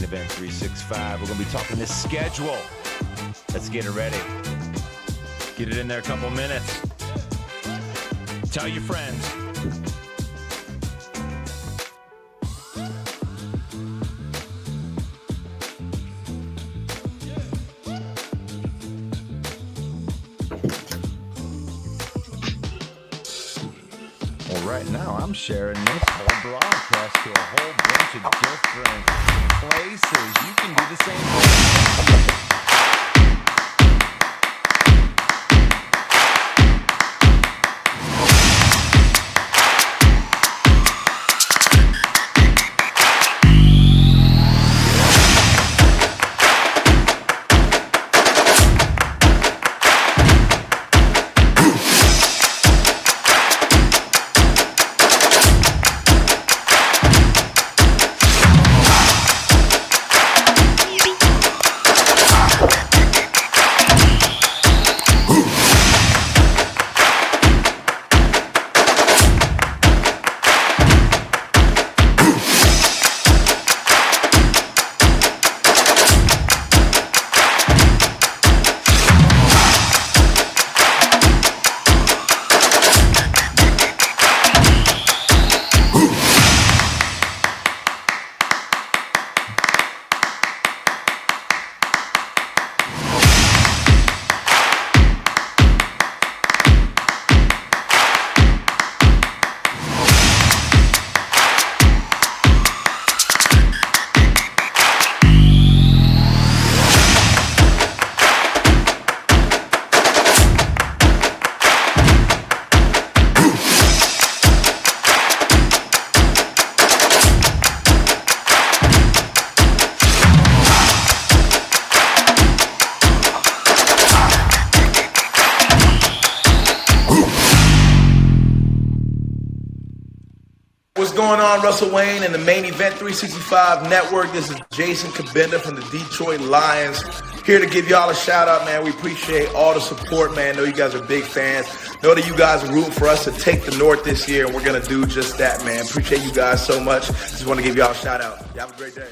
Event 365. We're going to be talking this schedule. Let's get it ready. Get it in there a couple minutes. Tell your friends. Well, right now I'm sharing this whole broadcast to a whole bunch of different places. You can do the same thing. What's going on, Russell Wayne and the Main Event 365 Network? This is Jason Kabenda from the Detroit Lions, here to give y'all a shout out, man. We appreciate all the support, man. Know you guys are big fans. Know that you guys are rooting for us to take the North this year, and we're going to do just that, man. Appreciate you guys so much. Just want to give y'all a shout out. You have a great day.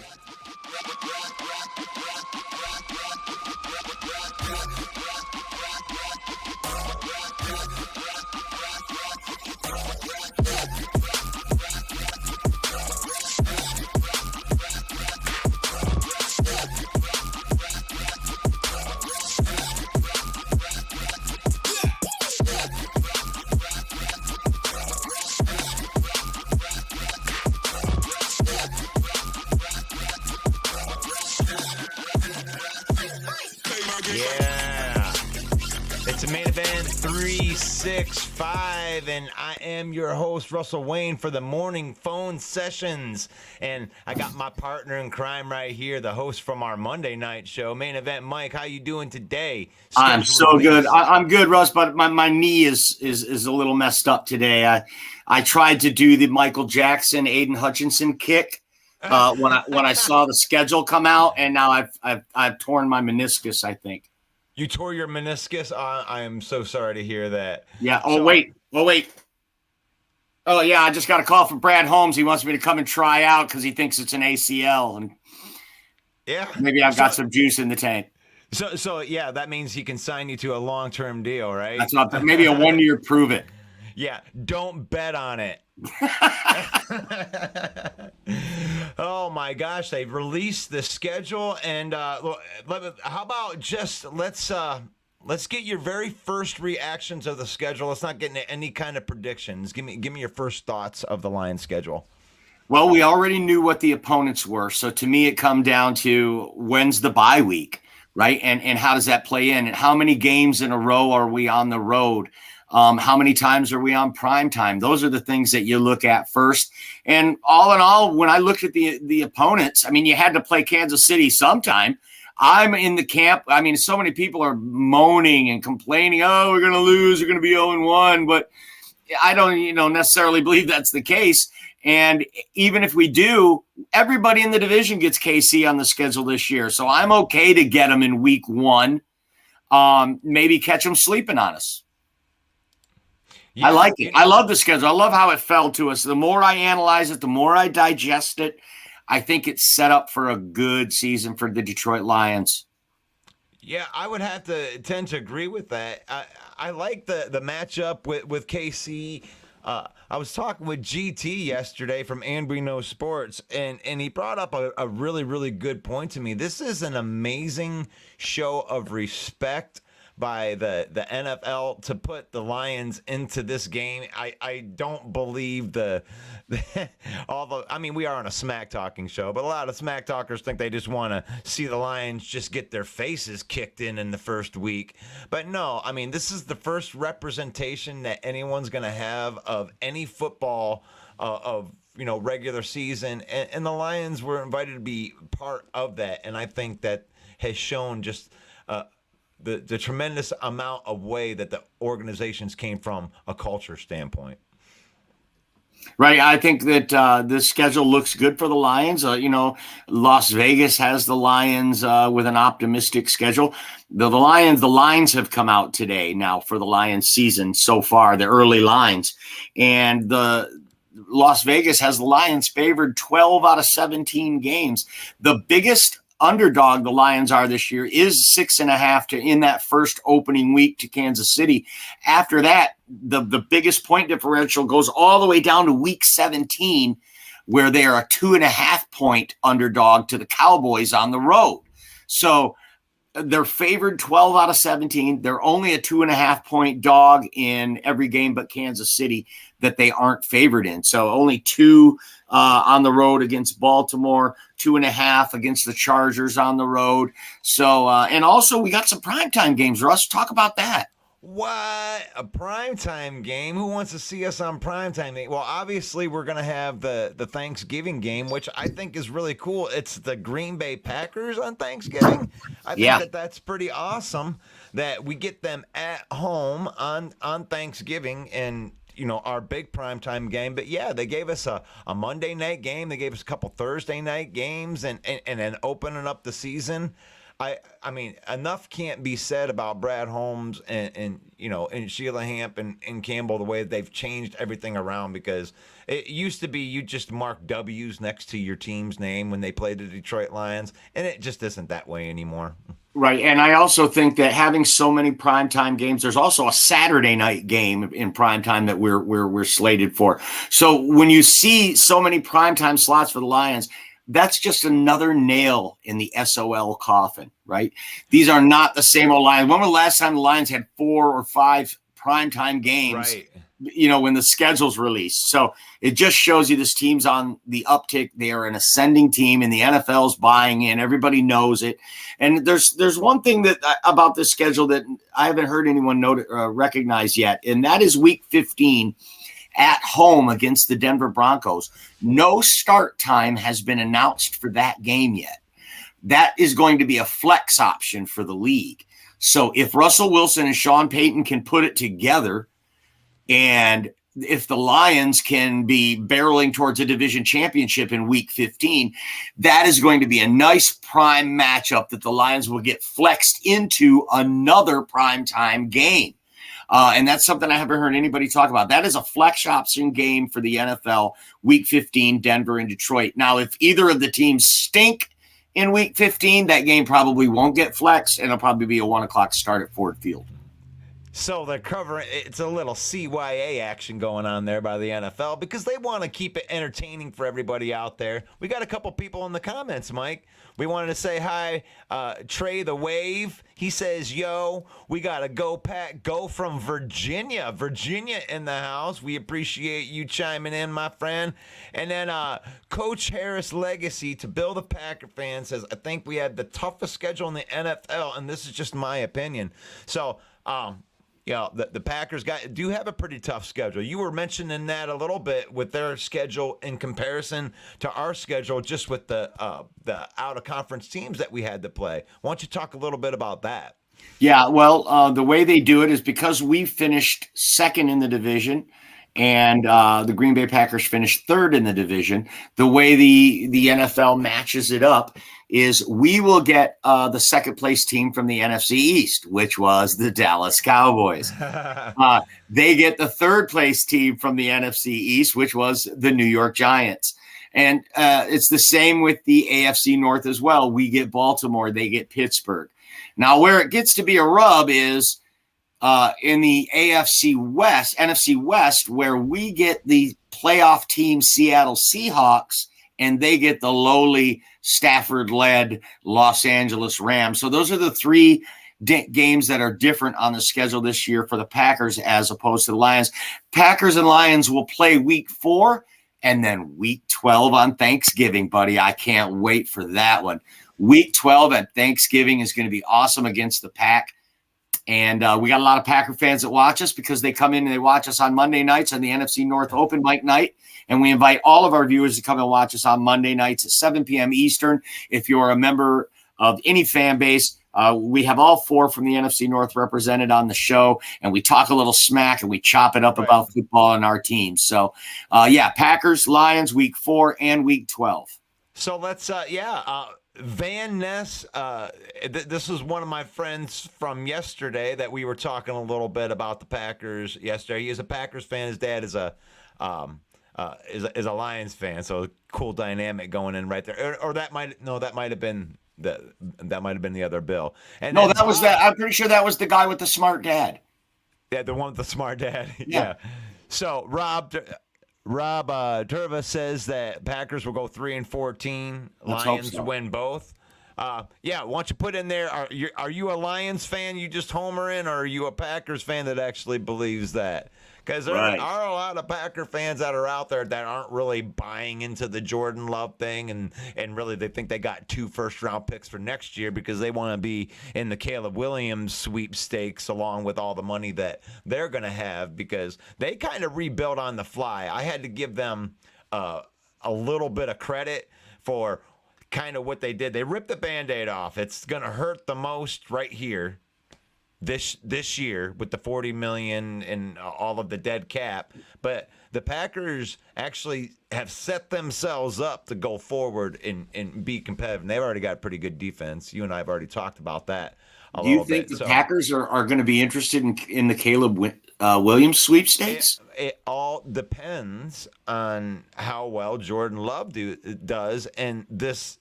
Yeah, it's a Main Event 365, and I am your host, Russell Wayne, for the morning phone sessions. And I got my partner in crime right here, the host from our Monday night show, Main Event Mike. How you doing today? I'm so good. I'm good, Russ, but my knee is a little messed up today. I tried to do the Michael Jackson, Aiden Hutchinson kick when I saw the schedule come out, and now I've torn my meniscus, I think. You tore your meniscus? I am so sorry to hear that. Yeah. Oh, wait. Oh, yeah, I just got a call from Brad Holmes. He wants me to come and try out because he thinks it's an ACL, and yeah, maybe I've got some juice in the tank. So yeah, that means he can sign you to a long-term deal, right? That's not maybe a 1 year prove it. Yeah, don't bet on it. Oh my gosh, they've released the schedule, and how about just let's get your very first reactions of the schedule. Let's not get into any kind of predictions. Give me your first thoughts of the Lions schedule. Well, we already knew what the opponents were, so to me it come down to when's the bye week, right? And how does that play in? And how many games in a row are we on the road? How many times are we on prime time? Those are the things that you look at first. And all in all, when I looked at the opponents, I mean, you had to play Kansas City sometime. I'm in the camp. I mean, so many people are moaning and complaining, oh, we're going to lose, we're going to be 0-1. But I don't, necessarily believe that's the case. And even if we do, everybody in the division gets KC on the schedule this year. So I'm okay to get them in week 1. Maybe catch them sleeping on us. Yeah, I like it. I love the schedule. I love how it fell to us. The more I analyze it, the more I digest it, I think it's set up for a good season for the Detroit Lions. Yeah, I would have to tend to agree with that. I like the matchup with KC. I was talking with GT yesterday from Ambry No Sports, and he brought up a really, really good point to me. This is an amazing show of respect by the NFL to put the Lions into this game. I don't believe I mean, we are on a smack talking show, but a lot of smack talkers think they just want to see the Lions just get their faces kicked in the first week. But no, I mean, this is the first representation that anyone's going to have of any football of regular season, and the Lions were invited to be part of that, and I think that has shown just the tremendous amount of way that the organizations came from a culture standpoint. Right. I think that this schedule looks good for the Lions. Las Vegas has the Lions with an optimistic schedule. The lines have come out today now for the Lions season so far, the early lines. And the Las Vegas has the Lions favored 12 out of 17 games. The biggest underdog the Lions are this year is 6.5 in that first opening week to Kansas City. After that, the biggest point differential goes all the way down to week 17, where they are a 2.5 point underdog to the Cowboys on the road. So they're favored 12 out of 17. They're only a 2.5 point dog in every game but Kansas City that they aren't favored in. So only 2 on the road against Baltimore, 2.5 against the Chargers on the road. So, and also we got some primetime games. Russ, talk about that. What? A primetime game? Who wants to see us on primetime? Well, obviously we're going to have the Thanksgiving game, which I think is really cool. It's the Green Bay Packers on Thanksgiving. I think that's pretty awesome that we get them at home on Thanksgiving and our big primetime game. But yeah, they gave us a Monday night game. They gave us a couple Thursday night games and then opening up the season. I mean, enough can't be said about Brad Holmes and Sheila Hamp and Campbell, the way that they've changed everything around, because it used to be you just mark W's next to your team's name when they played the Detroit Lions, and it just isn't that way anymore. Right. And I also think that having so many primetime games, there's also a Saturday night game in primetime that we're slated for. So when you see so many primetime slots for the Lions, that's just another nail in the SOL coffin, right? These are not the same old Lions. When was the last time the Lions had 4 or 5 primetime games, right, when the schedule's released? So it just shows you this team's on the uptick. They are an ascending team, and the NFL's buying in. Everybody knows it. And there's one thing that about this schedule that I haven't heard anyone recognize yet, and that is week 15 at home against the Denver Broncos. No start time has been announced for that game yet. That is going to be a flex option for the league. So if Russell Wilson and Sean Payton can put it together, and if the Lions can be barreling towards a division championship in week 15, that is going to be a nice prime matchup that the Lions will get flexed into another primetime game. And that's something I haven't heard anybody talk about. That is a flex option game for the NFL, week 15, Denver and Detroit. Now, if either of the teams stink in week 15, that game probably won't get flexed, and it'll probably be a 1 o'clock start at Ford Field. So they're covering, it's a little CYA action going on there by the NFL because they want to keep it entertaining for everybody out there. We got a couple people in the comments, Mike. We wanted to say hi. Trey the Wave, he says, yo, we got a Go Pack Go from Virginia. Virginia in the house. We appreciate you chiming in, my friend. And then Coach Harris Legacy, to Bill the Packer fan, says, I think we had the toughest schedule in the NFL, and this is just my opinion. So, the Packers do have a pretty tough schedule. You were mentioning that a little bit with their schedule in comparison to our schedule, just with the out-of-conference teams that we had to play. Why don't you talk a little bit about that? Yeah, well, the way they do it is because we finished second in the division, and the Green Bay Packers finished third in the division. The way the NFL matches it up is we will get the second place team from the NFC East, which was the Dallas Cowboys. They get the third place team from the NFC East, which was the New York Giants. And it's the same with the AFC North as well. We get Baltimore, they get Pittsburgh. Now, where it gets to be a rub is in the NFC West, where we get the playoff team Seattle Seahawks, and they get the lowly Stafford-led Los Angeles Rams. So those are the three games that are different on the schedule this year for the Packers as opposed to the Lions. Packers and Lions will play week 4 and then week 12 on Thanksgiving, buddy. I can't wait for that one. Week 12 at Thanksgiving is going to be awesome against the Pack. And we got a lot of Packer fans that watch us because they come in and they watch us on Monday nights on the NFC North Open Mic Night. And we invite all of our viewers to come and watch us on Monday nights at 7 p.m. Eastern. If you're a member of any fan base, we have all 4 from the NFC North represented on the show, and we talk a little smack and we chop it up about football and our teams. So, Packers, Lions, week 4 and week 12. So let's, Van Ness, this is one of my friends from yesterday that we were talking a little bit about the Packers yesterday. He is a Packers fan. His dad is a Lions fan. So cool dynamic going in right there. Or that might have been the other Bill. And no, that was that. I'm pretty sure that was the guy with the smart dad. Yeah, the one with the smart dad. Yeah. So Rob Turva says that Packers will go 3-14. Lions win both. Why don't you put in there? Are you a Lions fan? You just homer in, or are you a Packers fan that actually believes that? Because there are a lot of Packer fans that are out there that aren't really buying into the Jordan Love thing, and really they think they got 2 first-round picks for next year because they want to be in the Caleb Williams sweepstakes along with all the money that they're going to have because they kind of rebuilt on the fly. I had to give them a little bit of credit for kind of what they did. They ripped the Band-Aid off. It's going to hurt the most right here. This year with the $40 million and all of the dead cap, but the Packers actually have set themselves up to go forward and be competitive. And they've already got pretty good defense. You and I have already talked about that a little bit. Do you think the Packers are going to be interested in the Caleb Williams sweepstakes? It all depends on how well Jordan Love does, and this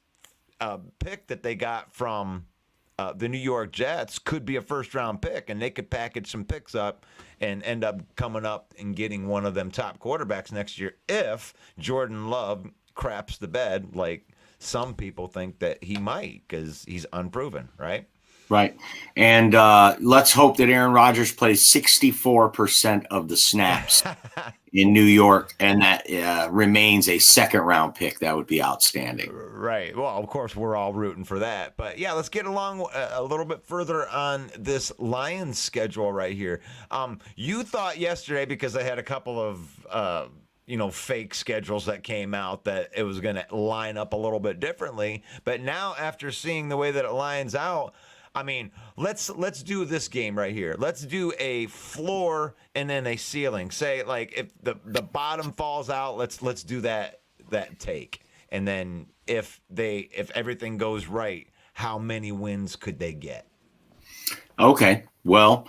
pick that they got from the New York Jets could be a first-round pick, and they could package some picks up and end up coming up and getting one of them top quarterbacks next year if Jordan Love craps the bed like some people think that he might because he's unproven, right? Right. And let's hope that Aaron Rodgers plays 64% of the snaps in New York, and that remains a second-round pick. That would be outstanding. Right. Well, of course, we're all rooting for that. But, yeah, let's get along a little bit further on this Lions schedule right here. You thought yesterday, because they had a couple of fake schedules that came out, that it was going to line up a little bit differently. But now, after seeing the way that it lines out, I mean, let's do this game right here. Let's do a floor and then a ceiling. Say, like, if the bottom falls out, let's do that take. And then if everything goes right, how many wins could they get? Okay. Well,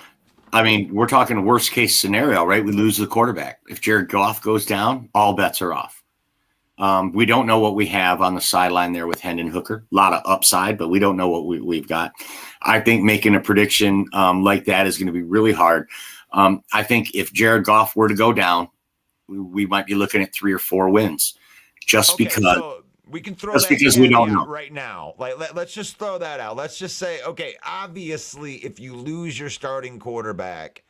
I mean, we're talking worst case scenario, right? We lose the quarterback. If Jared Goff goes down, all bets are off. We don't know what we have on the sideline there with Hendon Hooker. A lot of upside, but we don't know what we've got. I think making a prediction like that is going to be really hard. I think if Jared Goff were to go down, we might be looking at 3 or 4 wins, because so we can throw just that because we don't know right now. Like let's just throw that out. Let's just say, okay, obviously, if you lose your starting quarterback,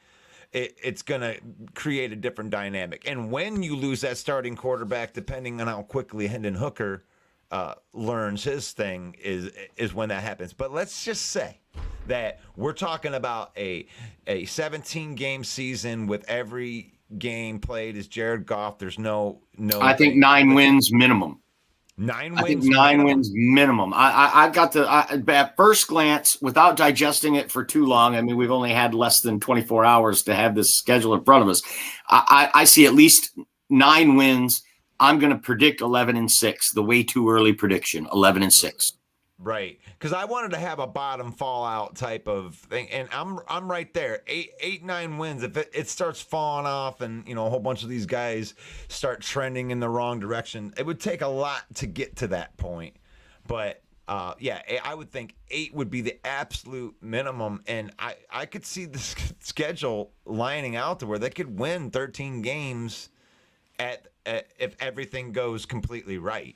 it's going to create a different dynamic. And when you lose that starting quarterback, depending on how quickly Hendon Hooker learns his thing, is when that happens. But let's just say that we're talking about a 17-game season with every game played as Jared Goff. There's no. I think 9 wins minimum. 9 wins. I think 9 wins minimum. I got at first glance, without digesting it for too long. I mean, we've only had less than 24 hours to have this schedule in front of us. I see at least 9 wins. I'm going to predict 11-6. The way too early prediction, 11-6. Right, because I wanted to have a bottom fallout type of thing, and I'm right there. 9 wins. If it starts falling off, and a whole bunch of these guys start trending in the wrong direction, it would take a lot to get to that point. But yeah, I would think 8 would be the absolute minimum, and I could see the schedule lining out to where they could win 13 games at if everything goes completely right.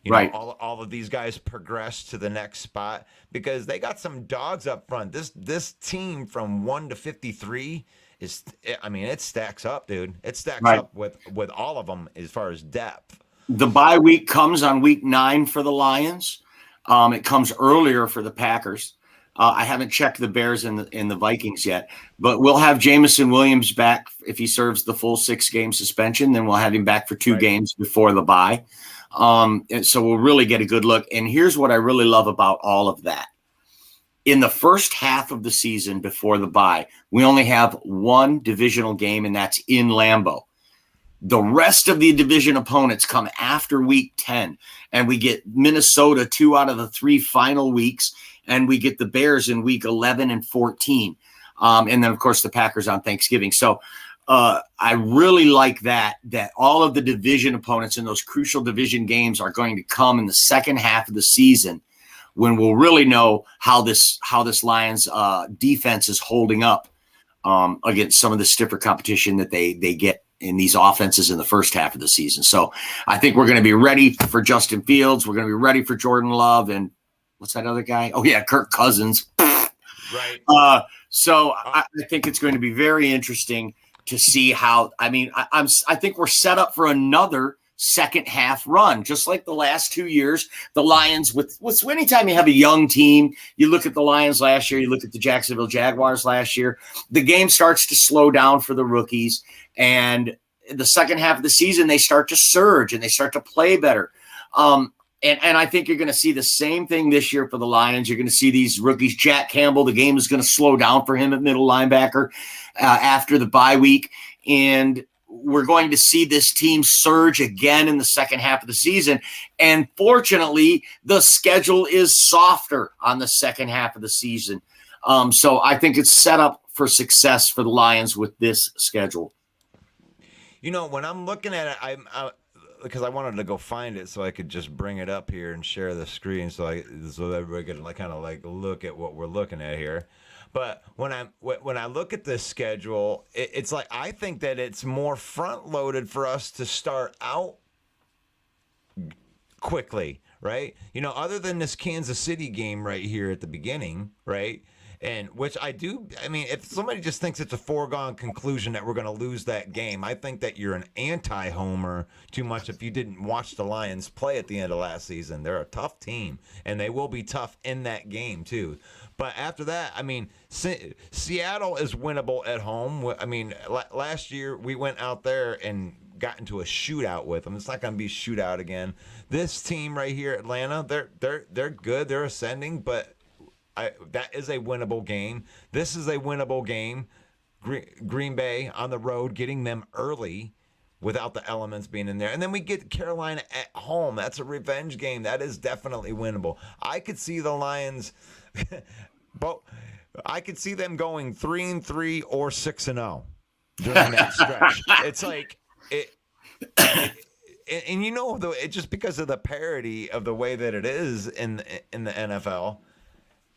Right. All of these guys progress to the next spot because they got some dogs up front. This team from 1 to 53 is, I mean, it stacks up, dude. It stacks Right. up with all of them as far as depth. The bye week comes on week 9 for the Lions. It comes earlier for the Packers. I haven't checked the Bears and the Vikings yet, but we'll have Jameson Williams back if he serves the full 6-game suspension. Then we'll have him back for 2 games before the bye. And so we'll really get a good look. And here's what I really love about all of that. In the first half of the season before the bye, we only have one divisional game, and that's in Lambeau. The rest of the division opponents come after week 10, and we get Minnesota 2 out of the 3 final weeks, and we get the Bears in week 11 and 14. And then, of course, the Packers on Thanksgiving. So I really like that all of the division opponents in those crucial division games are going to come in the second half of the season when we'll really know how this Lions defense is holding up against some of the stiffer competition that they get in these offenses in the first half of the season. So I think we're going to be ready for Justin Fields. We're going to be ready for Jordan Love. And what's that other guy? Oh, yeah, Kirk Cousins. Right. So I think it's going to be very interesting to see how, I think we're set up for another second half run, just like the last 2 years. The Lions, with anytime you have a young team, you look at the Lions last year, you look at the Jacksonville Jaguars last year, the game starts to slow down for the rookies. And the second half of the season, they start to surge and they start to play better. And I think you're going to see the same thing this year for the Lions. You're going to see these rookies. Jack Campbell, the game is going to slow down for him at middle linebacker after the bye week. And we're going to see this team surge again in the second half of the season. And fortunately, the schedule is softer on the second half of the season. So I think it's set up for success for the Lions with this schedule. When I'm looking at it, because I wanted to go find it so I could just bring it up here and share the screen so everybody could kind of look at what we're looking at here. But when I look at this schedule, it's like I think that it's more front loaded for us to start out quickly, right? Other than this Kansas City game right here at the beginning, right? And which if somebody just thinks it's a foregone conclusion that we're going to lose that game, I think that you're an anti-homer too much if you didn't watch the Lions play at the end of last season. They're a tough team, and they will be tough in that game too. But after that, Seattle is winnable at home. Last year we went out there and got into a shootout with them. It's not going to be a shootout again. This team right here, Atlanta, they're good. They're ascending, but that is a winnable game. This is a winnable game. Green Bay on the road, getting them early without the elements being in there. And then we get Carolina at home. That's a revenge game. That is definitely winnable. I could see the Lions, but I could see them going 3-3 or 6-0 during that stretch. It's like it. And just because of the parity of the way that it is in the NFL,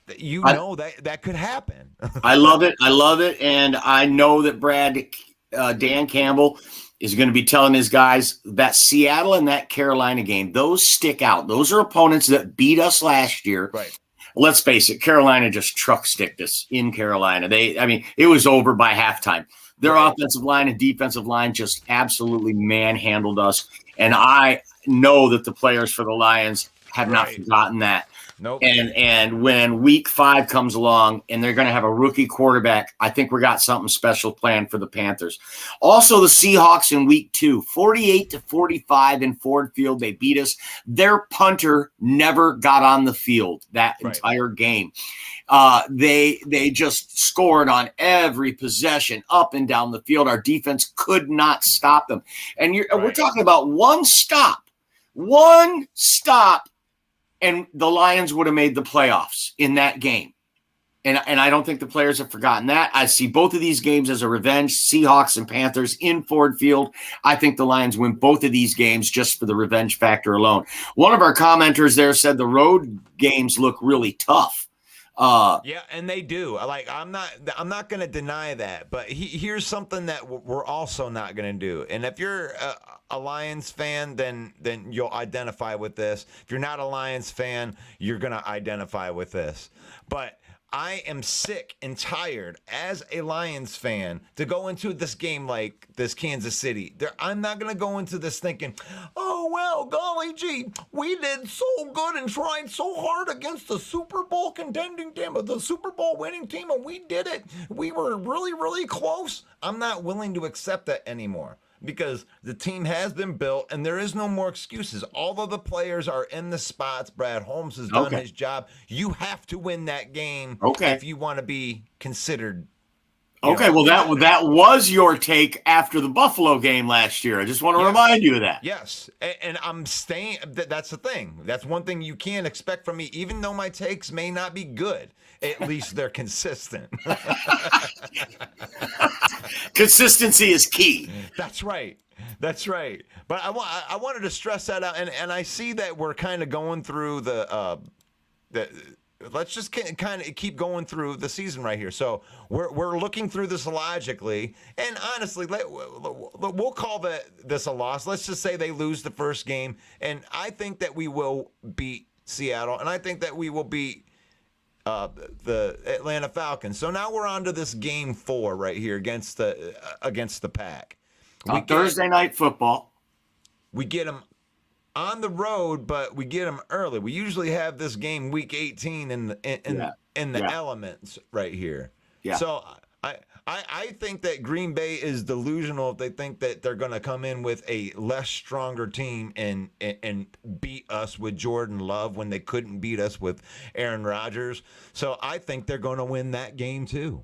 that could happen. I love it. And I know that Dan Campbell is going to be telling his guys that Seattle and that Carolina game, those stick out. Those are opponents that beat us last year. Right. Let's face it, Carolina just truck sticked us in Carolina. It was over by halftime. Their offensive line and defensive line just absolutely manhandled us. And I know that the players for the Lions have not forgotten that. Nope. And when week 5 comes along and they're going to have a rookie quarterback, I think we got something special planned for the Panthers. Also, the Seahawks in week 2, 48-45 in Ford Field. They beat us. Their punter never got on the field that entire game. They just scored on every possession up and down the field. Our defense could not stop them. And we're talking about one stop and the Lions would have made the playoffs in that game. And I don't think the players have forgotten that. I see both of these games as a revenge. Seahawks and Panthers in Ford Field. I think the Lions win both of these games just for the revenge factor alone. One of our commenters there said the road games look really tough. Yeah, and they do. Like, I'm not going to deny that. But here's something that we're also not going to do. And if you're a Lions fan, then you'll identify with this. If you're not a Lions fan, you're going to identify with this. But I am sick and tired as a Lions fan to go into this game like this Kansas City. I'm not going to go into this thinking, oh, well, golly gee, we did so good and tried so hard against the Super Bowl contending team, the Super Bowl winning team, and we did it. We were really, really close. I'm not willing to accept that anymore. Because the team has been built and there is no more excuses. All of the players are in the spots. Brad Holmes has done his job. You have to win that game if you want to be considered. Okay, well, that was your take after the Buffalo game last year. I just want to remind you of that. Yes, and I'm staying. That's the thing. That's one thing you can't expect from me, even though my takes may not be good. At least they're consistent. Consistency is key. That's right. That's right. But I wanted to stress that out, and I see that we're kind of going through the let's just kind of keep going through the season right here. So we're looking through this logically, and honestly, we'll call this a loss. Let's just say they lose the first game, and I think that we will beat Seattle, and I think that we will beat the Atlanta Falcons. So now we're on to this game 4 right here against the Pack. Thursday night football. We get them on the road, but we get them early. We usually have this game week 18 in the elements right here. Yeah. So I think that Green Bay is delusional if they think that they're going to come in with a less stronger team and beat us with Jordan Love when they couldn't beat us with Aaron Rodgers. So I think they're going to win that game too.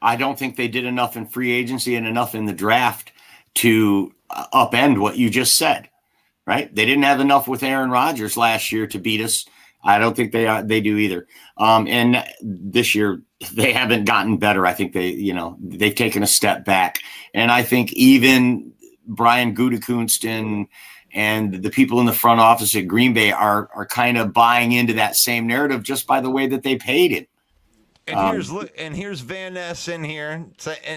I don't think they did enough in free agency and enough in the draft to upend what you just said, right? They didn't have enough with Aaron Rodgers last year to beat us. I don't think they do either. And this year they haven't gotten better. I think they've taken a step back. And I think even Brian Gutekunst and the people in the front office at Green Bay are kind of buying into that same narrative just by the way that they paid him. And here's Van Ness in here,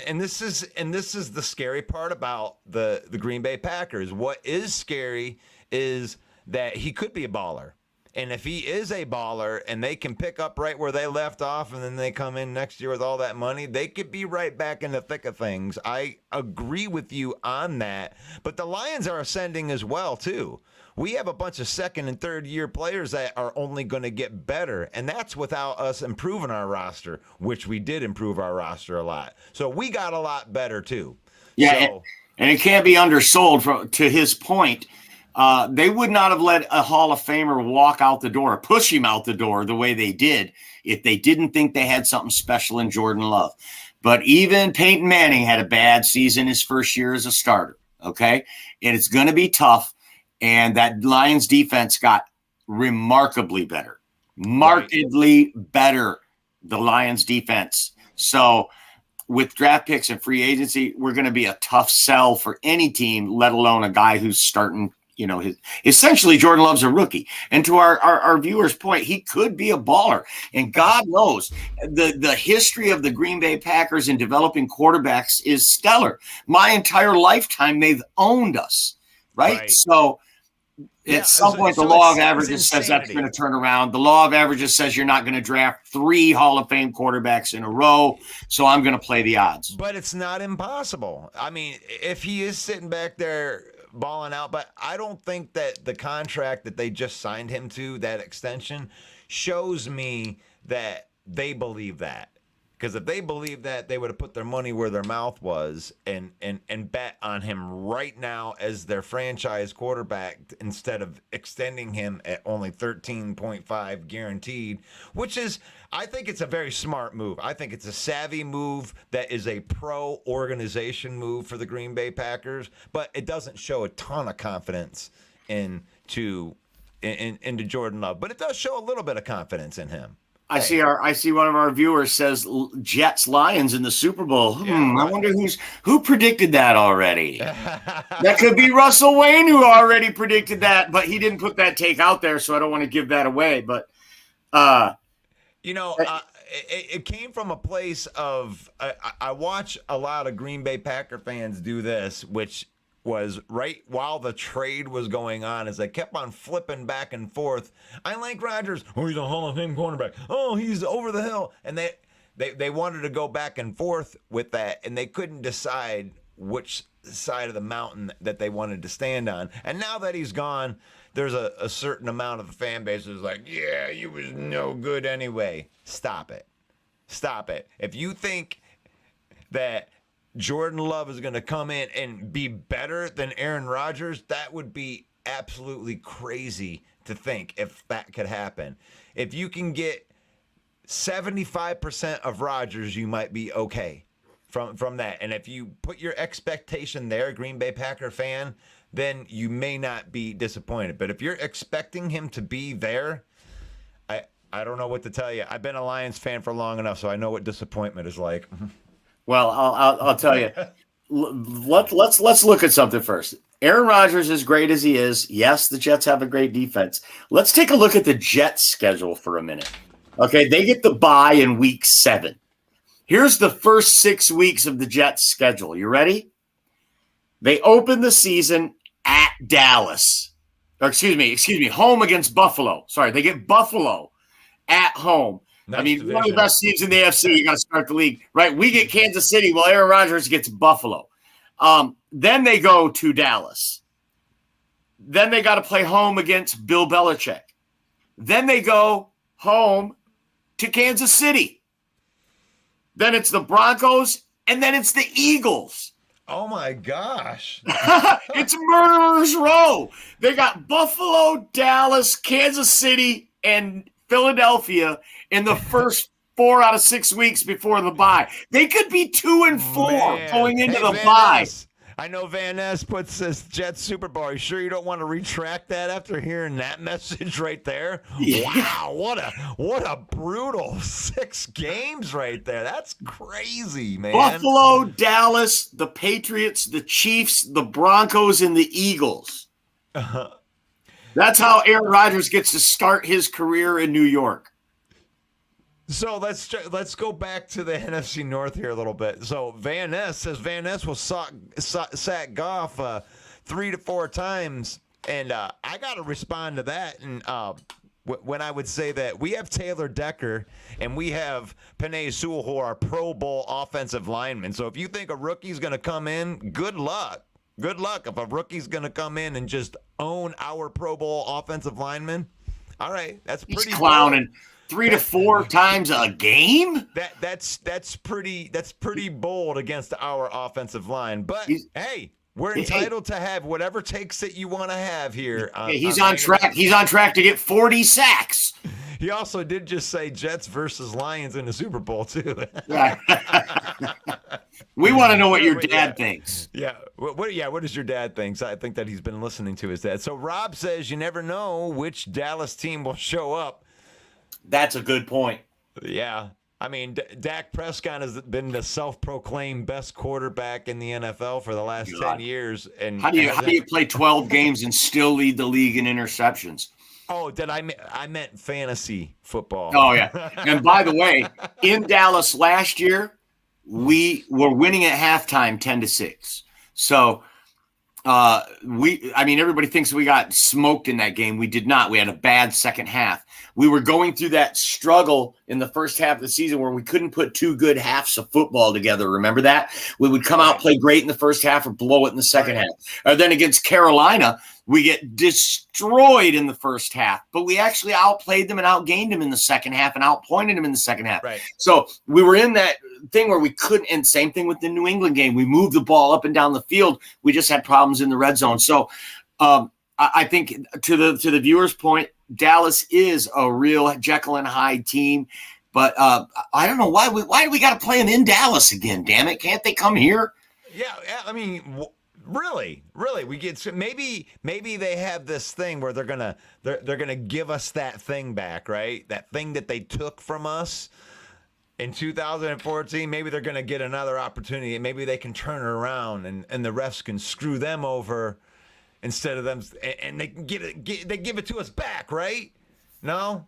and this is the scary part about the Green Bay Packers. What is scary is that he could be a baller. And if he is a baller and they can pick up right where they left off and then they come in next year with all that money, they could be right back in the thick of things. I agree with you on that. But the Lions are ascending as well, too. We have a bunch of second and third year players that are only going to get better. And that's without us improving our roster, which we did improve our roster a lot. So we got a lot better, too. Yeah, and it can't be undersold to his point. They would not have let a Hall of Famer walk out the door, push him out the door the way they did if they didn't think they had something special in Jordan Love. But even Peyton Manning had a bad season his first year as a starter, okay? And it's going to be tough, and that Lions defense got remarkably better, markedly better, the Lions defense. So with draft picks and free agency, we're going to be a tough sell for any team, let alone a guy who's starting. Essentially Jordan Love's a rookie. And to our viewers' point, he could be a baller. And God knows the history of the Green Bay Packers in developing quarterbacks is stellar. My entire lifetime, they've owned us, right? So at some point, the law of averages says that's going to turn around. The law of averages says you're not going to draft 3 Hall of Fame quarterbacks in a row. So I'm going to play the odds. But it's not impossible. I mean, if he is sitting back there balling out, but I don't think that the contract that they just signed him to, that extension, shows me that they believe that. Because if they believe that, they would have put their money where their mouth was and bet on him right now as their franchise quarterback instead of extending him at only 13.5 guaranteed, which is, I think it's a very smart move. I think it's a savvy move that is a pro-organization move for the Green Bay Packers, but it doesn't show a ton of confidence into into Jordan Love, but it does show a little bit of confidence in him. I see one of our viewers says Jets Lions in the Super Bowl. I wonder who predicted that already. That could be Russell Wayne, who already predicted that, but he didn't put that take out there, so I don't want to give that away. But it came from a place of I watch a lot of Green Bay Packer fans do this, which was right while the trade was going on, as they kept on flipping back and forth. I like Rodgers. Oh, he's a Hall of Fame cornerback. Oh, he's over the hill. And they wanted to go back and forth with that, and they couldn't decide which side of the mountain that they wanted to stand on. And now that he's gone, there's a certain amount of the fan base is like, yeah, he was no good anyway. Stop it. Stop it. If you think that Jordan Love is going to come in and be better than Aaron Rodgers, that would be absolutely crazy to think if that could happen. If you can get 75% of Rodgers, you might be okay from that. And if you put your expectation there, Green Bay Packer fan, then you may not be disappointed. But if you're expecting him to be there, I don't know what to tell you. I've been a Lions fan for long enough, so I know what disappointment is like. Well, I'll tell you. Let's look at something first. Aaron Rodgers, as great as he is, yes, the Jets have a great defense. Let's take a look at the Jets' schedule for a minute. Okay, they get the bye in week 7. Here's the first 6 weeks of the Jets' schedule. You ready? They open the season at Dallas. Or excuse me, home against Buffalo. Sorry, they get Buffalo at home. Nice one of the best teams in the AFC. You got to start the league, right? We get Kansas City, while Aaron Rodgers gets Buffalo. Then they go to Dallas. Then they got to play home against Bill Belichick. Then they go home to Kansas City. Then it's the Broncos, and then it's the Eagles. Oh my gosh. It's Murderer's Row. They got Buffalo, Dallas, Kansas City, and Philadelphia in the first 4 out of 6 weeks before the bye. They could be 2-4 going into the bye. I know Van Ness puts this Jets Super Bowl. Are you sure you don't want to retract that after hearing that message right there? Yeah. Wow, what a brutal 6 games right there. That's crazy, man. Buffalo, Dallas, the Patriots, the Chiefs, the Broncos, and the Eagles. That's how Aaron Rodgers gets to start his career in New York. So let's go back to the NFC North here a little bit. So Van Ness says Van Ness will sack Goff 3 to 4 times, and I got to respond to that. And when I would say that we have Taylor Decker and we have Penei Sewell, who are Pro Bowl offensive linemen. So if you think a rookie's going to come in, good luck. Good luck if a rookie's going to come in and just own our Pro Bowl offensive linemen. All right, that's pretty. He's clowning. 3 to 4 times a game? That's pretty bold against our offensive line. But hey, we're entitled to have whatever takes that you want to have here. He's on track. He's on track to get 40 sacks. He also did just say Jets versus Lions in the Super Bowl too. We want to know what your dad thinks. Yeah. What does your dad think? I think that he's been listening to his dad. So Rob says you never know which Dallas team will show up. That's a good point. Yeah. I mean, Dak Prescott has been the self-proclaimed best quarterback in the NFL for the last 10 years. And how do you play 12 games and still lead the league in interceptions? Oh, I meant fantasy football. Oh, yeah. And by the way, in Dallas last year, we were winning at halftime 10-6. So everybody thinks we got smoked in that game. We did not. We had a bad second half. We were going through that struggle in the first half of the season where we couldn't put 2 good halves of football together. Remember that? We would come out, play great in the first half, or blow it in the second half. Or then against Carolina, we get destroyed in the first half, but we actually outplayed them and outgained them in the second half and outpointed them in the second half. Right. So we were in that thing where we couldn't, and same thing with the New England game. We moved the ball up and down the field. We just had problems in the red zone. So I think to the viewer's point, Dallas is a real Jekyll and Hyde team, but I don't know why do we got to play them in Dallas again? Damn it! Can't they come here? Yeah. I mean, Really, we get maybe they have this thing where they're gonna give us that thing back, right? That thing that they took from us in 2014. Maybe they're gonna get another opportunity, and maybe they can turn it around, and the refs can screw them over instead of them, and they can they give it to us back, right? No.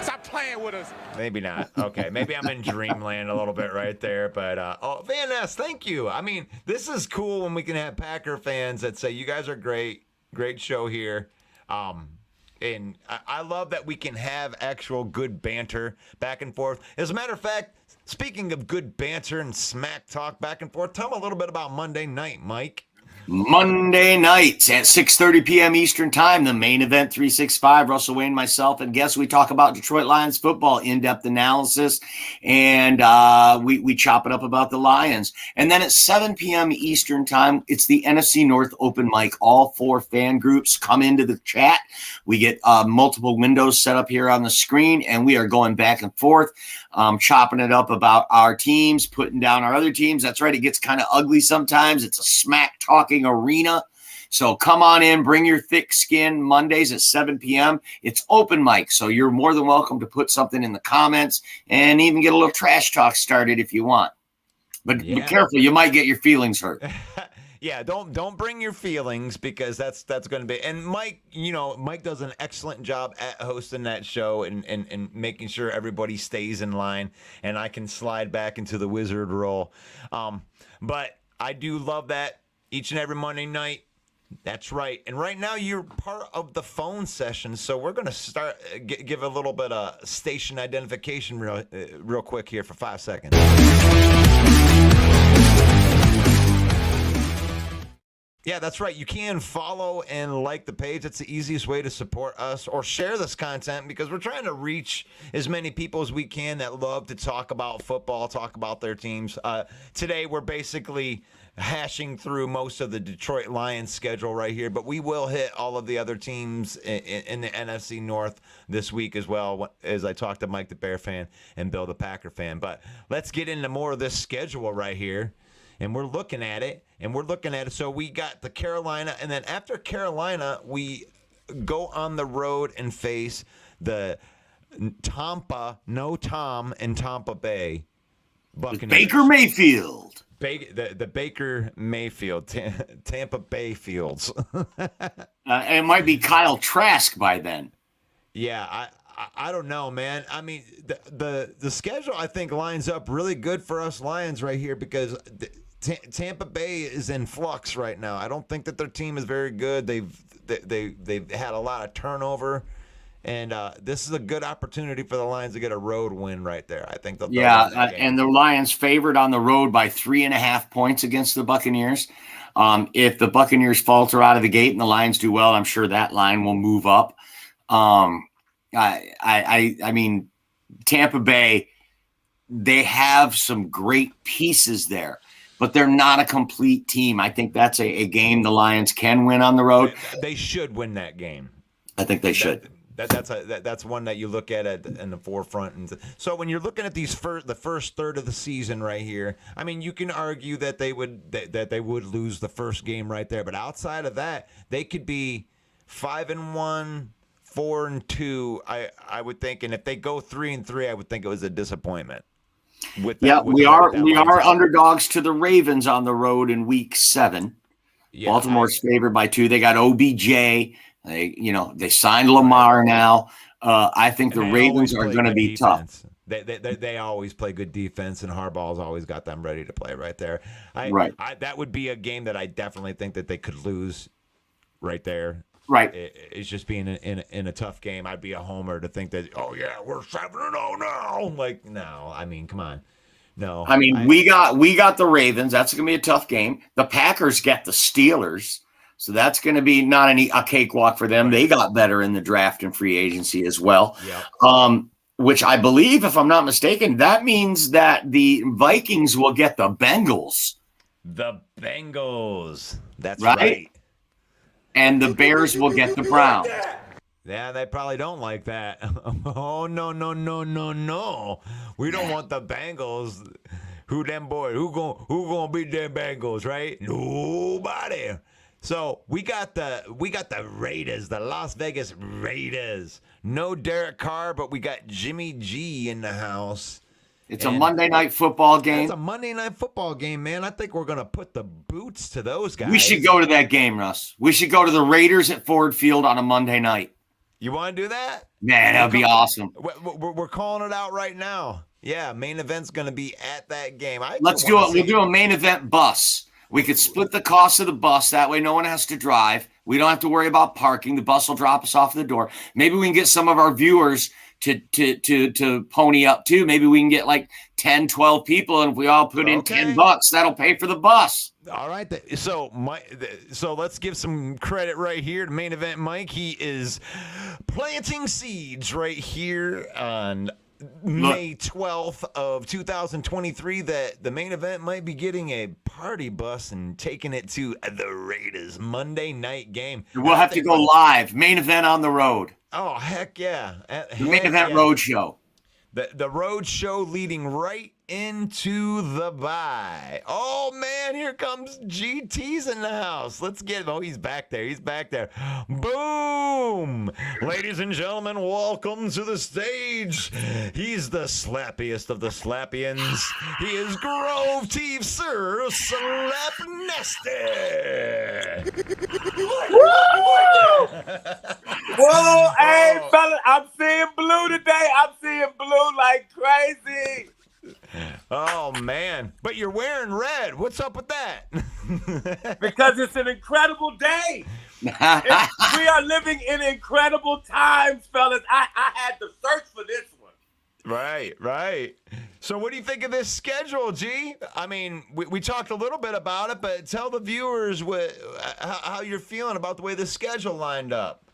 Stop playing with us. Maybe not. Okay, maybe I'm in dreamland a little bit right there. But Van Ness, thank you. I mean, this is cool when we can have Packer fans that say you guys are great show here. And I love that we can have actual good banter back and forth. As a matter of fact, speaking of good banter and smack talk back and forth, tell them a little bit about Monday night, Mike. Monday nights at 6:30 p.m. Eastern Time, the main event 365. Russell Wayne, myself, and guests. We talk about Detroit Lions football, in-depth analysis, and we chop it up about the Lions. And then at 7 p.m. Eastern Time, it's the NFC North open mic. All 4 fan groups come into the chat. We get multiple windows set up here on the screen, and we are going back and forth, chopping it up about our teams, putting down our other teams. That's right. It gets kind of ugly sometimes. It's a smack talking arena. So come on in, bring your thick skin. Mondays at 7 p.m. It's open mic, so you're more than welcome to put something in the comments and even get a little trash talk started if you want. But be careful, you might get your feelings hurt. Yeah, don't bring your feelings, because that's going to be. And Mike, Mike does an excellent job at hosting that show and making sure everybody stays in line, and I can slide back into the wizard role. But I do love that each and every Monday night. That's right. And right now you're part of the phone session, so we're going to start give a little bit of station identification real quick here for 5 seconds. Yeah, that's right. You can follow and like the page. That's the easiest way to support us, or share this content, because we're trying to reach as many people as we can that love to talk about football, talk about their teams. Today, we're basically hashing through most of the Detroit Lions schedule right here, but we will hit all of the other teams in the NFC North this week as well, as I talk to Mike the Bear fan and Bill the Packer fan. But let's get into more of this schedule right here. And we're looking at it. So we got the Carolina, and then after Carolina, we go on the road and face the Tampa, no Tom, and Tampa Bay Buccaneers. Baker Mayfield. The Baker Mayfield, Tampa Bay Fields. It might be Kyle Trask by then. Yeah, I don't know, man. I mean, the schedule, I think, lines up really good for us Lions right here, because Tampa Bay is in flux right now. I don't think that their team is very good. They've had a lot of turnover, and this is a good opportunity for the Lions to get a road win right there. I think they'll and the Lions favored on the road by 3.5 points against the Buccaneers. If the Buccaneers falter out of the gate and the Lions do well, I'm sure that line will move up. I mean, Tampa Bay, they have some great pieces there, but they're not a complete team. I think that's a game the Lions can win on the road. They should win that game. I think they should. That's one that you look at in the forefront. And so when you're looking at the first third of the season right here, I mean, you can argue that they would lose the first game right there, but outside of that, they could be 5-1. 4-2, I would think, and if they go 3-3, I would think it was a disappointment. We are underdogs to the Ravens on the road in Week 7. Yeah, Baltimore's favored by 2. They got OBJ. They signed Lamar now. I think the Ravens are going to be tough. They always play good defense, and Harbaugh's always got them ready to play right there. That would be a game that I definitely think that they could lose right there. Right. It's just being in a tough game. I'd be a homer to think that, oh, yeah, we're 7-0 now. Like, no. I mean, come on. No. I mean, we got the Ravens. That's going to be a tough game. The Packers get the Steelers. So that's going to be not a cakewalk for them. They got better in the draft and free agency as well. Yep. Which I believe, if I'm not mistaken, that means that the Vikings will get the Bengals. The Bengals. That's right. And the Bears will get the Browns. Yeah, they probably don't like that. Oh, no. We don't want the Bengals Who them boys? Who gonna beat them Bengals? Right? Nobody. So we got the Raiders, the Las Vegas Raiders. No Derek Carr, but we got Jimmy G in the house. It's a Monday night football game. It's a Monday night football game, man. I think we're gonna put the boots to those guys. We should go to that game, Russ. We should go to the Raiders at Ford Field on a Monday night. You want to do that? Man, that'd be awesome. We're calling it out right now. Yeah, main event's going to be at that game. Let's do it. We'll do a main event bus. We could split the cost of the bus. That way no one has to drive. We don't have to worry about parking. The bus will drop us off at the door. Maybe we can get some of our viewers to pony up too. Maybe we can get like 10, 12 people, and if we all put in $10, that'll pay for the bus. All right. So let's give some credit right here to main event Mike. He is planting seeds right here on May 12th of 2023 that the main event might be getting a party bus and taking it to the Raiders Monday night game. We'll have to go live. Main event on the road. Oh, heck yeah. The main event road show. The road show leading right into the bye. Oh, man, here comes GT's in the house. Let's get him. Oh, he's back there. He's back there. Boom. Ladies and gentlemen, welcome to the stage. He's the slappiest of the slappians. He is Grove Teeth Sir Slap Nasty. Whoa, hey, fella, I'm seeing blue today. I'm seeing blue like crazy. Oh, man. But you're wearing red. What's up with that? Because it's an incredible day. We are living in incredible times, fellas. I had to search for this one. Right. So what do you think of this schedule, G? I mean, we talked a little bit about it, but tell the viewers how you're feeling about the way the schedule lined up.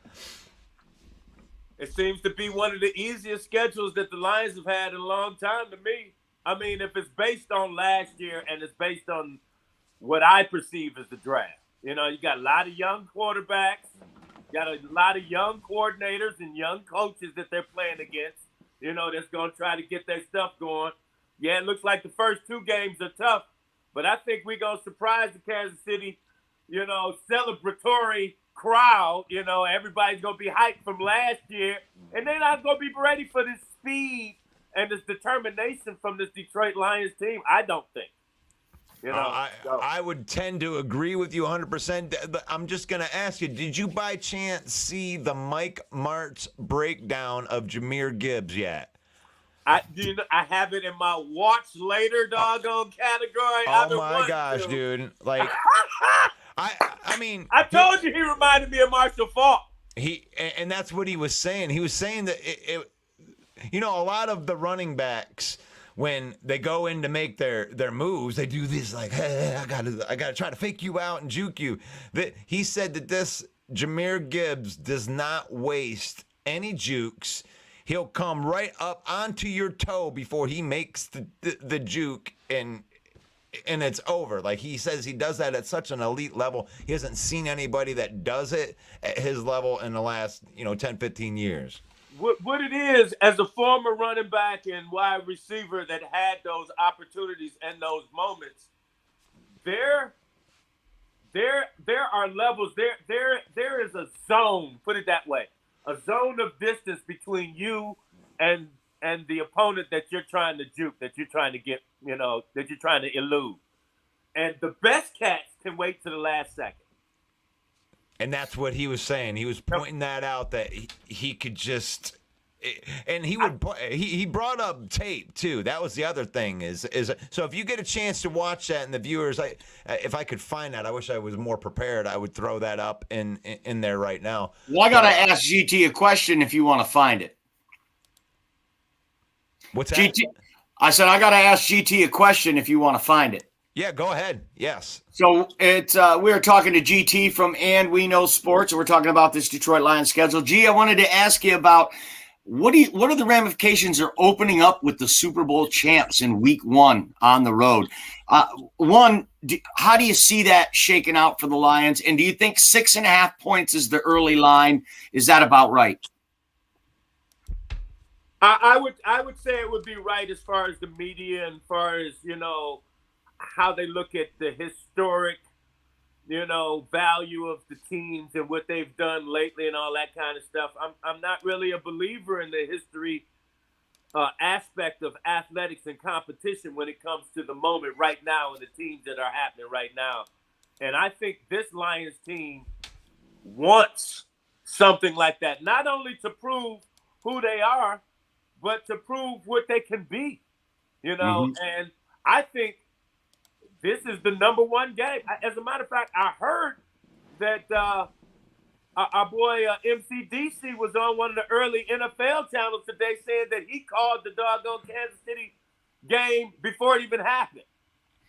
It seems to be one of the easiest schedules that the Lions have had in a long time to me. I mean, if it's based on last year and it's based on what I perceive as the draft. You know, you got a lot of young quarterbacks, you got a lot of young coordinators and young coaches that they're playing against, you know, that's going to try to get their stuff going. Yeah, it looks like the first two games are tough, but I think we're going to surprise the Kansas City, you know, celebratory crowd. You know, everybody's going to be hyped from last year, and they're not going to be ready for this speed and this determination from this Detroit Lions team. I don't think. You know, I would tend to agree with you 100%. I'm just going to ask you, did you by chance see the Mike Martz breakdown of Jahmyr Gibbs yet? I have it in my watch later doggone category. Oh my gosh, dude. Like, I mean. I told you he reminded me of Marshall Faulk. And that's what he was saying. He was saying that, you know, a lot of the running backs, when they go in to make their moves, they do this like, hey, I gotta try to fake you out and juke you. He said that this Jahmyr Gibbs does not waste any jukes. He'll come right up onto your toe before he makes the juke, and it's over. Like, he says he does that at such an elite level. He hasn't seen anybody that does it at his level in the last, 10, 15 years. What it is, as a former running back and wide receiver that had those opportunities and those moments, there are levels. There is a zone, put it that way, a zone of distance between you and the opponent that you're trying to juke, that you're trying to get, that you're trying to elude. And the best cats can wait to the last second. And that's what he was saying. He was pointing that out, that he could just, and he brought up tape too. That was the other thing is so if you get a chance to watch that, and the viewers, if I could find that, I wish I was more prepared. I would throw that up in there right now. Well, I gotta ask GT a question if you want to find it. What's that? GT, I said I gotta ask GT a question if you want to find it. Yeah, go ahead. Yes. So it's we are talking to GT from And We Know Sports, and we're talking about this Detroit Lions schedule. G, I wanted to ask you about what are the ramifications of opening up with the Super Bowl champs in Week 1 on the road? How do you see that shaking out for the Lions? And do you think 6.5 points is the early line? Is that about right? I would say it would be right as far as the media and as far as, how they look at the historic, value of the teams and what they've done lately and all that kind of stuff. I'm not really a believer in the history aspect of athletics and competition when it comes to the moment right now and the teams that are happening right now. And I think this Lions team wants something like that, not only to prove who they are, but to prove what they can be, And I think this is the number one game. As a matter of fact, I heard that our boy MCDC was on one of the early NFL channels today saying that he called the doggone Kansas City game before it even happened.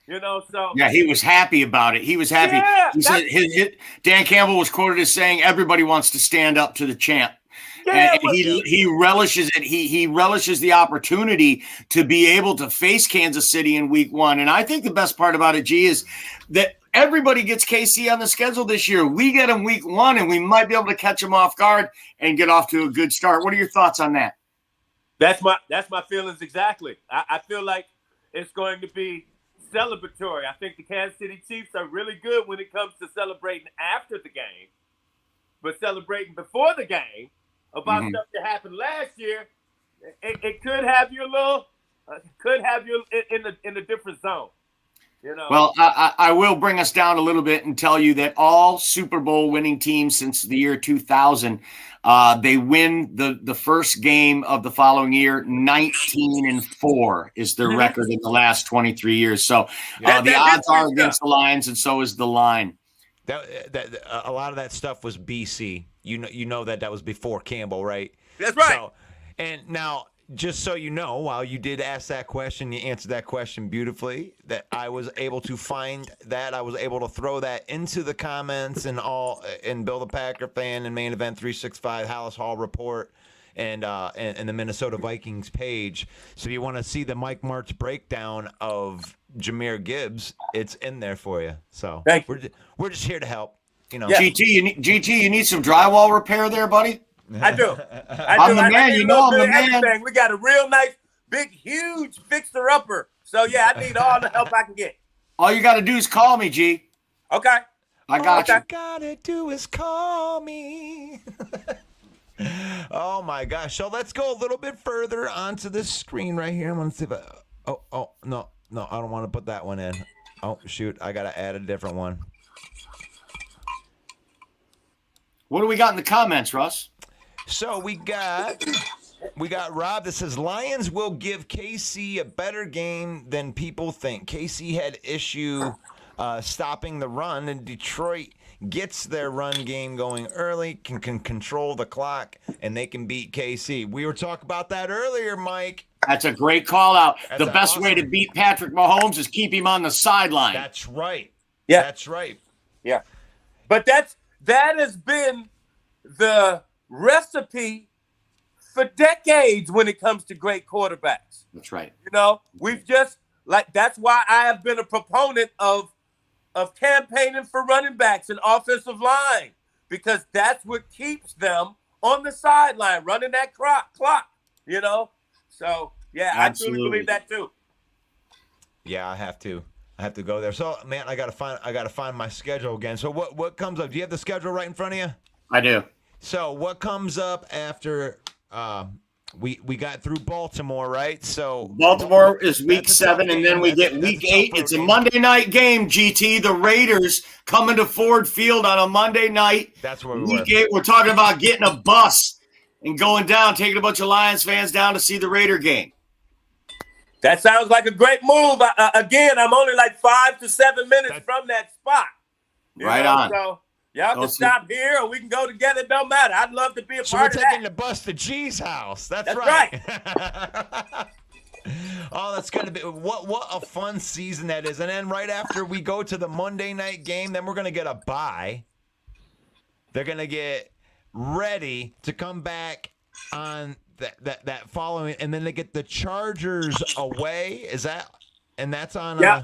So yeah, he was happy about it. He was happy. Yeah, he said Dan Campbell was quoted as saying, "Everybody wants to stand up to the champ." Yeah, and he relishes it. He relishes the opportunity to be able to face Kansas City in week 1. And I think the best part about it, G, is that everybody gets KC on the schedule this year. We get them week 1, and we might be able to catch them off guard and get off to a good start. What are your thoughts on that? That's my feelings exactly. I feel like it's going to be celebratory. I think the Kansas City Chiefs are really good when it comes to celebrating after the game, but celebrating before the game about stuff that happened last year, it could have you a little, in a different zone. Well, I will bring us down a little bit and tell you that all Super Bowl winning teams since the year 2000, they win the first game of the following year. 19-4 is their record in the last 23 years. So the odds are against the Lions, and so is the line. That a lot of that stuff was BC. You know that was before Campbell, right? That's right. So, and now, just so you know, while you did ask that question, you answered that question beautifully. That I was able to find that. I was able to throw that into the comments and Bill the Packer Fan and Main Event 365 Hallis Hall Report and the Minnesota Vikings page. So if you want to see the Mike Martz breakdown of Jahmyr Gibbs, it's in there for you. So we're just here to help. Yeah. GT, you need some drywall repair there, buddy? I do. I'm the man. You know I'm the man. We got a real nice, big, huge fixer-upper. So, yeah, I need all the help I can get. All you got to do is call me, G. Okay. I got you. All you got to do is call me. Oh, my gosh. So let's go a little bit further onto this screen right here. I'm going to see if no, I don't want to put that one in. Oh, shoot. I got to add a different one. What do we got in the comments, Russ? So we got Rob that says Lions will give KC a better game than people think. KC had issue stopping the run, and Detroit gets their run game going early, can control the clock, and they can beat KC. We were talking about that earlier, Mike. That's a great call out. That's the best way to beat Patrick Mahomes is keep him on the sideline. That's right. Yeah. That's right. Yeah. But that has been the recipe for decades when it comes to great quarterbacks. That's right. We've just that's why I have been a proponent of campaigning for running backs and offensive line, because that's what keeps them on the sideline running that clock. So yeah, absolutely. I truly believe that too. Yeah, I have to go there. So man, I gotta find my schedule again. So what comes up? Do you have the schedule right in front of you? I do. So what comes up after we got through Baltimore, right? So Baltimore is week 7, and then we get week 8. It's a Monday night game, GT. The Raiders coming to Ford Field on a Monday night. That's where we week 8, we're talking about getting a bus and going down, taking a bunch of Lions fans down to see the Raider game. That sounds like a great move. Again, I'm only like 5 to 7 minutes from that spot. Right on. So y'all can stop here, or we can go together. It don't matter. I'd love to be a part of that. So we're taking the bus to G's house. That's right. Oh, that's going to be what a fun season that is. And then right after we go to the Monday night game, then we're going to get a bye. They're going to get ready to come back on that following, and then they get the Chargers away. Is that? And that's on. Yeah.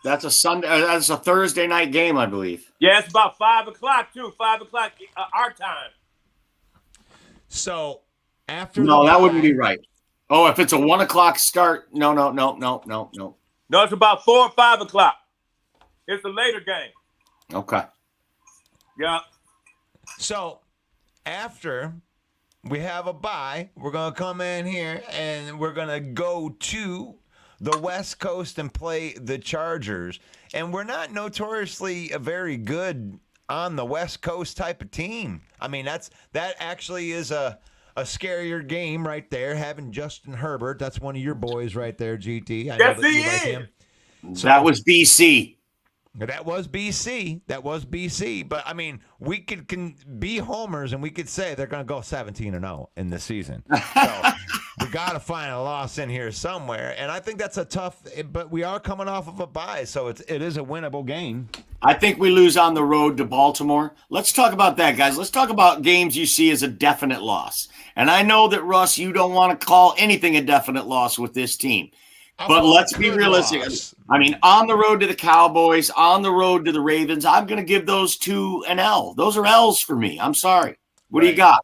That's a Sunday. That's a Thursday night game, I believe. Yeah, it's about 5 o'clock too. 5 o'clock our time. So after No, the that wouldn't be bye- right. Oh, if it's a 1 o'clock start, no. No, it's about 4 or 5 o'clock. It's a later game. Okay. Yeah. So after we have a bye, we're going to come in here and we're going to go to the West Coast and play the Chargers. And we're not notoriously a very good on the West Coast type of team. I mean, that actually is a scarier game right there, having Justin Herbert. That's one of your boys right there, GT. I know Yes, that he you like is. him. So, That was BC. That was BC. But, I mean, we can be homers and we could say they're going to go 17-0 in this season. So we got to find a loss in here somewhere. And I think that's a tough – but we are coming off of a bye, so it is a winnable game. I think we lose on the road to Baltimore. Let's talk about that, guys. Let's talk about games you see as a definite loss. And I know that, Russ, you don't want to call anything a definite loss with this team. But let's be realistic. I mean, on the road to the Cowboys, on the road to the Ravens, I'm going to give those two an L. Those are L's for me. I'm sorry. What do you got?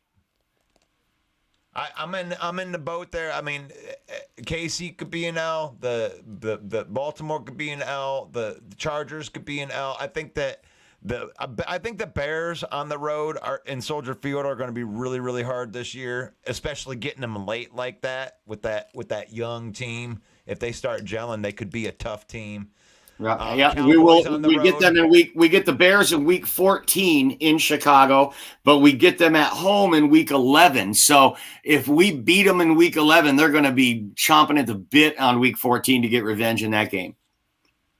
I'm in the boat there. I mean, KC could be an L. The Baltimore could be an L. The Chargers could be an L. I think that the Bears on the road in Soldier Field are going to be really, really hard this year, especially getting them late like that with that young team. If they start gelling, they could be a tough team. Yeah, we will. We get them in we get the Bears in week 14 in Chicago, but we get them at home in week 11. So if we beat them in week 11, they're going to be chomping at the bit on week 14 to get revenge in that game.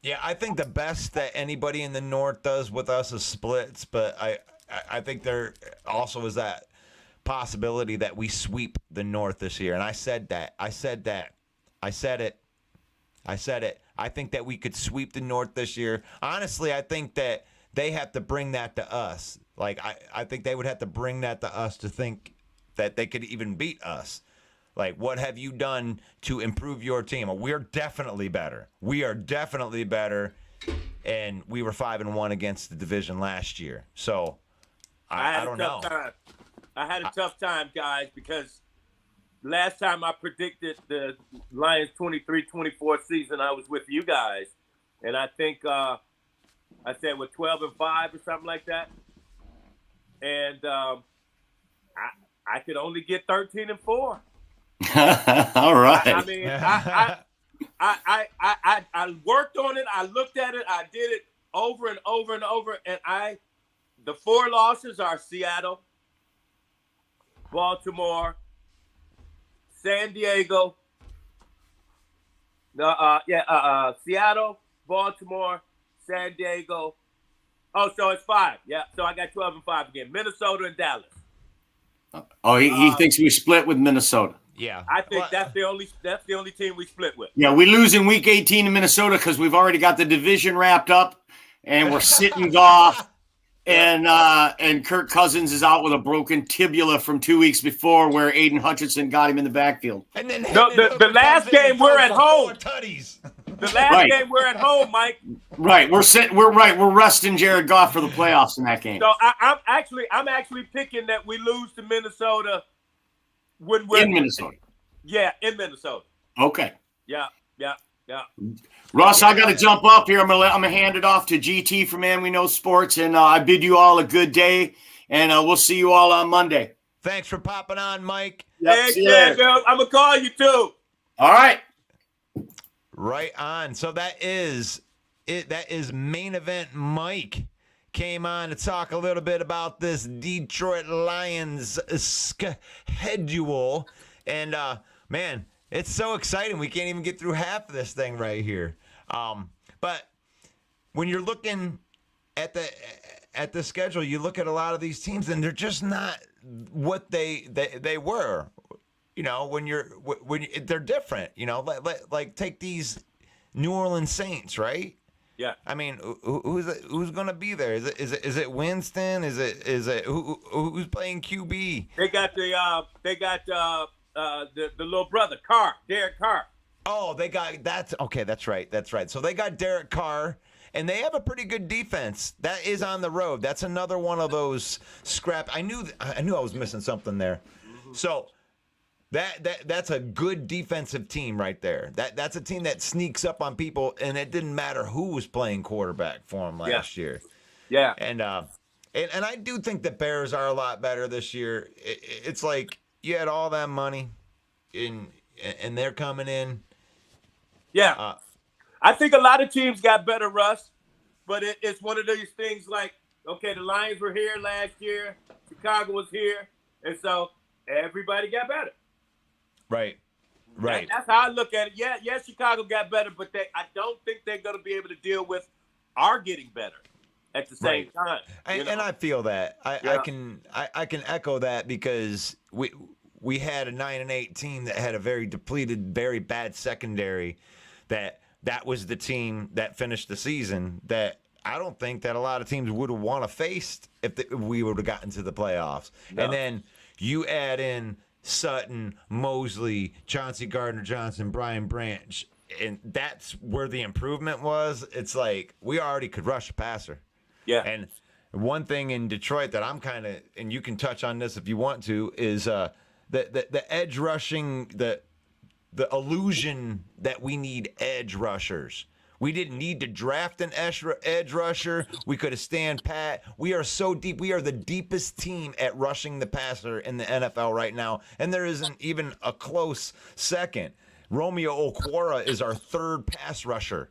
Yeah, I think the best that anybody in the North does with us is splits, but I think there also is that possibility that we sweep the North this year. And I said it. I think that we could sweep the North this year. Honestly, I think that they have to bring that to us. Like, I think they would have to bring that to us to think that they could even beat us. Like, what have you done to improve your team? We're definitely better. And we were 5-1 against the division last year. So, I don't know. I had a tough time, guys, because last time I predicted the Lions 23-24 season, I was with you guys. And I think I said with 12-5 or something like that. And I could only get 13-4. All right. I mean, I worked on it. I looked at it. I did it over and over and over. And the 4 losses are Seattle, Baltimore, San Diego. Seattle, Baltimore, San Diego. Oh, so it's 5. Yeah. So I got 12-5 again. Minnesota and Dallas. Oh, he thinks we split with Minnesota. Yeah. I think that's the only team we split with. Yeah, we lose in week 18 in Minnesota because we've already got the division wrapped up and we're sitting Goff and Kirk Cousins is out with a broken tibula from 2 weeks before where Aiden Hutchinson got him in the backfield. And then the last game we're at home. The last game we're at home, Mike. Right, we're resting Jared Goff for the playoffs in that game. So I'm actually picking that we lose to Minnesota when we're in Minnesota. Yeah, in Minnesota. Okay. Yeah. Russ, I got to jump up here. I'm gonna hand it off to GT from Man We Know Sports, and I bid you all a good day, and we'll see you all on Monday. Thanks for popping on, Mike. Thanks, man. I'm gonna call you too. All right. Right on. So that is it. That is main event. Mike came on to talk a little bit about this Detroit Lions schedule, and man, it's so exciting. We can't even get through half of this thing right here. But when you're looking at the schedule, you look at a lot of these teams, and they're just not what they were. You know, when they're different. You know, like take these New Orleans Saints, right? Yeah. I mean, who's going to be there? Is it Winston? Is it who's playing QB? They got the little brother Carr, Derek Carr. Oh, that's okay. That's right. So they got Derek Carr, and they have a pretty good defense. That is on the road. That's another one of those scrap. I knew I was missing something there. Mm-hmm. So That's a good defensive team right there. That's a team that sneaks up on people, and it didn't matter who was playing quarterback for them last year. Yeah. And I do think the Bears are a lot better this year. It's like you had all that money, and they're coming in. Yeah. I think a lot of teams got better, Russ, but it's one of these things like, okay, the Lions were here last year, Chicago was here, and so everybody got better. Right. That's how I look at it. Yeah, Chicago got better, but I don't think they're going to be able to deal with our getting better at the same time. And I feel that. I can echo that because we had a 9-8 team that had a very depleted, very bad secondary. That was the team that finished the season that I don't think that a lot of teams would have want to faced if we would have gotten to the playoffs. No. And then you add in Sutton, Mosley, Chauncey Gardner-Johnson, Brian Branch, and that's where the improvement was. It's like we already could rush a passer. Yeah. And one thing in Detroit that I'm kind of, and you can touch on this if you want to, is the edge rushing, the illusion that we need edge rushers. We didn't need to draft an edge rusher. We could have stand pat. We are so deep. We are the deepest team at rushing the passer in the NFL right now, and there isn't even a close second. Romeo Okwara is our third pass rusher.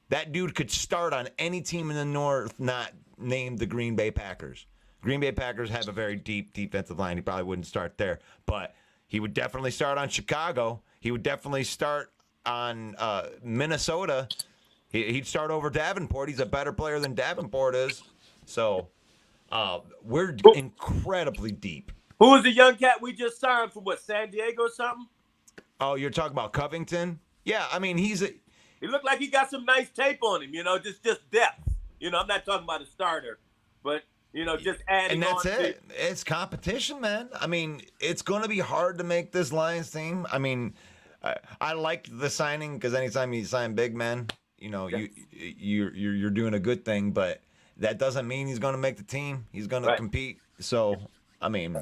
That dude could start on any team in the North not named the Green Bay Packers. Green Bay Packers have a very deep defensive line. He probably wouldn't start there, but he would definitely start on Chicago. He would definitely start on Minnesota. He'd start over Davenport. He's a better player than Davenport is. So we're incredibly deep. Who was the young cat we just signed from, San Diego or something? Oh, you're talking about Covington? Yeah, I mean, he looked like he got some nice tape on him, just depth. I'm not talking about a starter, but, just adding on. And that's it. It's competition, man. I mean, it's going to be hard to make this Lions team. I mean, I liked the signing because anytime you sign big men, you're doing a good thing, but that doesn't mean he's going to make the team. He's going to compete. So, I mean,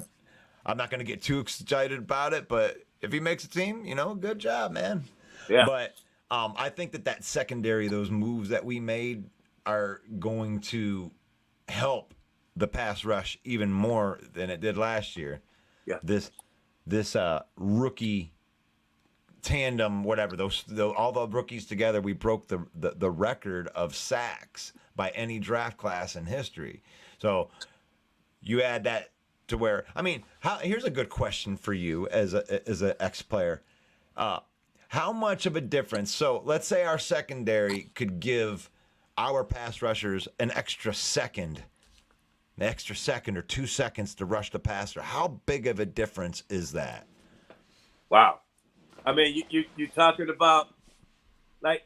I'm not going to get too excited about it, but if he makes a team, good job, man. Yeah. But I think that secondary, those moves that we made are going to help the pass rush even more than it did last year. Yeah. This rookie tandem, whatever, all the rookies together, we broke the record of sacks by any draft class in history. So you add that to where, I mean, here's a good question for you as an ex-player. How much of a difference? So let's say our secondary could give our pass rushers an extra second or 2 seconds to rush the passer. How big of a difference is that? Wow. I mean, you're talking about like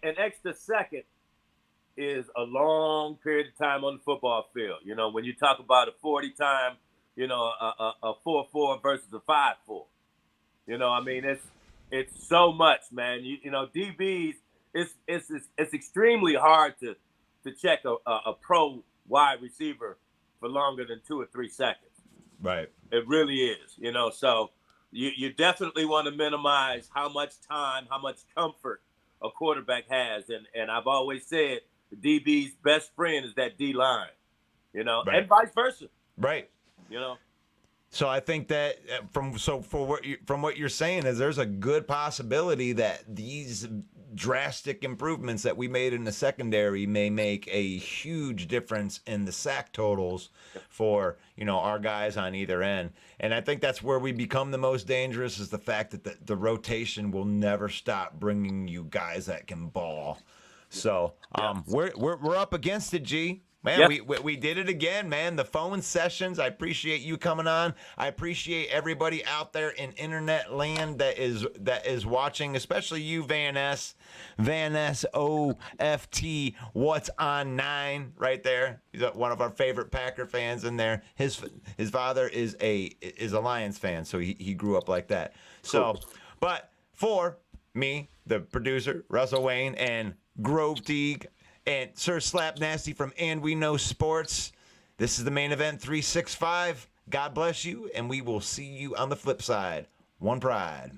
an extra second is a long period of time on the football field. When you talk about a 40 time, a 4-4 versus a 5-4. I mean, it's so much, man. DBs, it's extremely hard to check a pro wide receiver for longer than 2 or 3 seconds. Right. It really is. So. You definitely want to minimize how much time, how much comfort a quarterback has. And I've always said the DB's best friend is that D-line, right. And vice versa. Right. So I think that from what you're saying is there's a good possibility that these drastic improvements that we made in the secondary may make a huge difference in the sack totals for our guys on either end. And I think that's where we become the most dangerous, is the fact that the rotation will never stop bringing you guys that can ball. So we're up against it, G. Man, we did it again, man. The phone sessions, I appreciate you coming on. I appreciate everybody out there in internet land that is watching, especially you, Van S. Van S OFT, what's on 9 right there. He's one of our favorite Packer fans in there. His father is a Lions fan, so he grew up like that. So, but for me, the producer, Russell Wayne, and Grove Teague, and Sir Slap Nasty from And We Know Sports, this is the Main Event 365. God bless you, and we will see you on the flip side. one pride.